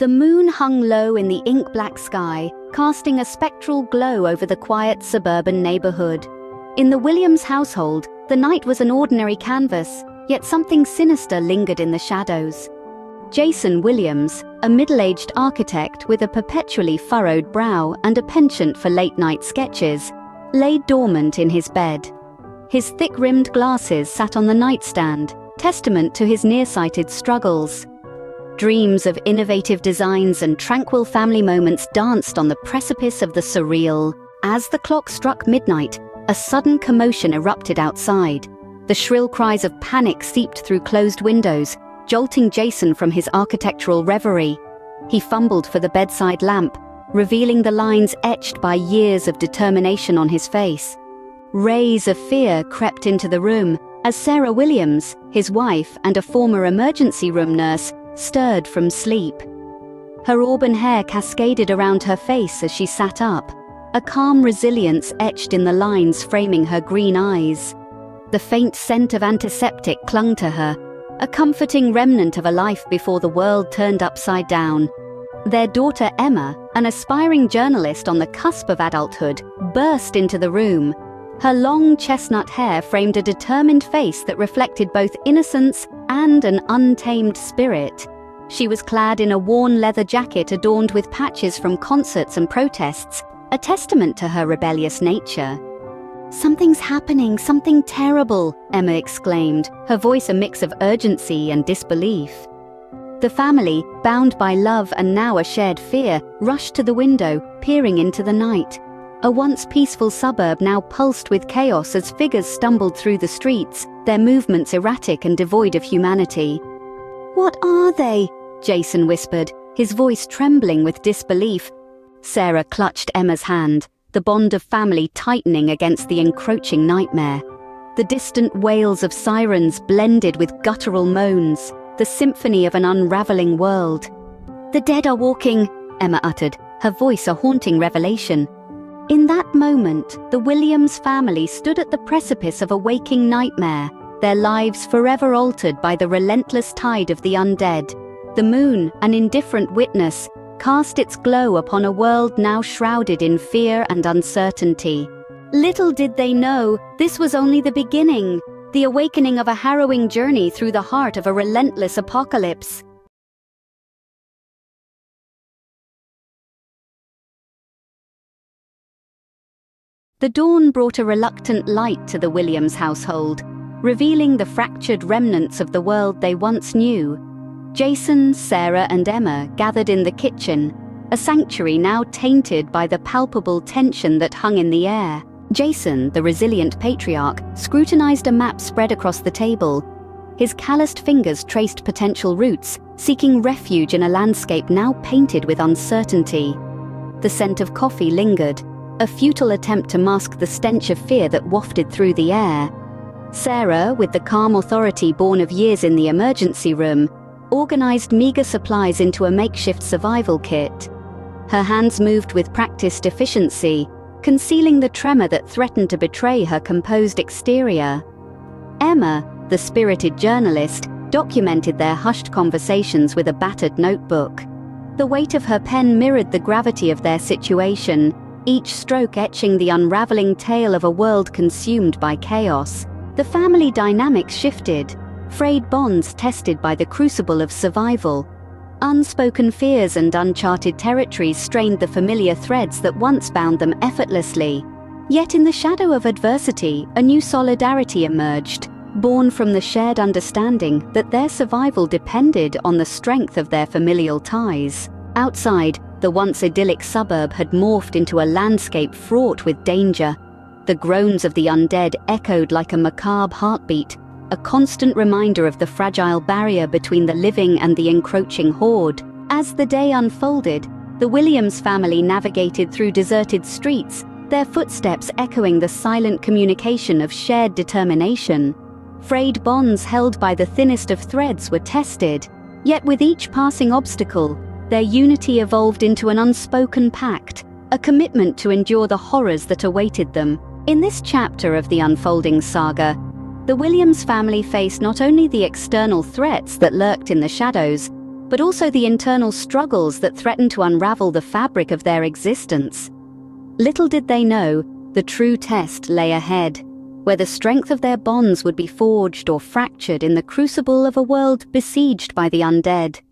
The moon hung low in the ink-black sky, casting a spectral glow over the quiet suburban neighborhood. In the Williams household, the night was an ordinary canvas, yet something sinister lingered in the shadows. Jason Williams, a middle-aged architect with a perpetually furrowed brow and a penchant for late-night sketches, lay dormant in his bed. His thick-rimmed glasses sat on the nightstand, testament to his nearsighted struggles. Dreams of innovative designs and tranquil family moments danced on the precipice of the surreal. As the clock struck midnight, a sudden commotion erupted outside. The shrill cries of panic seeped through closed windows, jolting Jason from his architectural reverie. He fumbled for the bedside lamp, revealing the lines etched by years of determination on his face. Rays of fear crept into the room as Sarah Williams, his wife and a former emergency room nurse, stirred from sleep. Her auburn hair cascaded around her face as she sat up, a calm resilience etched in the lines framing her green eyes. The faint scent of antiseptic clung to her, a comforting remnant of a life before the world turned upside down. Their daughter Emma, an aspiring journalist on the cusp of adulthood, burst into the room. Her long chestnut hair framed a determined face that reflected both innocence and an untamed spirit. She was clad in a worn leather jacket adorned with patches from concerts and protests, a testament to her rebellious nature. "Something's happening, something terrible," Emma exclaimed, her voice a mix of urgency and disbelief. The family, bound by love and now a shared fear, rushed to the window, peering into the night. A once peaceful suburb now pulsed with chaos as figures stumbled through the streets, their movements erratic and devoid of humanity. "What are they?" Jason whispered, his voice trembling with disbelief. Sarah clutched Emma's hand, the bond of family tightening against the encroaching nightmare. The distant wails of sirens blended with guttural moans, the symphony of an unraveling world. "The dead are walking," Emma uttered, her voice a haunting revelation. In that moment, the Williams family stood at the precipice of a waking nightmare, their lives forever altered by the relentless tide of the undead. The moon, an indifferent witness, cast its glow upon a world now shrouded in fear and uncertainty. Little did they know, this was only the beginning, the awakening of a harrowing journey through the heart of a relentless apocalypse. The dawn brought a reluctant light to the Williams household, revealing the fractured remnants of the world they once knew. Jason, Sarah, and Emma gathered in the kitchen, a sanctuary now tainted by the palpable tension that hung in the air. Jason, the resilient patriarch, scrutinized a map spread across the table. His calloused fingers traced potential routes, seeking refuge in a landscape now painted with uncertainty. The scent of coffee lingered, a futile attempt to mask the stench of fear that wafted through the air. Sarah, with the calm authority born of years in the emergency room, organized meager supplies into a makeshift survival kit. Her hands moved with practiced efficiency, concealing the tremor that threatened to betray her composed exterior. Emma, the spirited journalist, documented their hushed conversations with a battered notebook. The weight of her pen mirrored the gravity of their situation, each stroke etching the unraveling tale of a world consumed by chaos. The family dynamics shifted, frayed bonds tested by the crucible of survival. Unspoken fears and uncharted territories strained the familiar threads that once bound them effortlessly. Yet in the shadow of adversity, a new solidarity emerged, born from the shared understanding that their survival depended on the strength of their familial ties. Outside, the once idyllic suburb had morphed into a landscape fraught with danger. The groans of the undead echoed like a macabre heartbeat, a constant reminder of the fragile barrier between the living and the encroaching horde. As the day unfolded, the Williams family navigated through deserted streets, their footsteps echoing the silent communication of shared determination. Frayed bonds held by the thinnest of threads were tested, yet with each passing obstacle, their unity evolved into an unspoken pact, a commitment to endure the horrors that awaited them. In this chapter of the unfolding saga, the Williams family faced not only the external threats that lurked in the shadows, but also the internal struggles that threatened to unravel the fabric of their existence. Little did they know, the true test lay ahead, where the strength of their bonds would be forged or fractured in the crucible of a world besieged by the undead.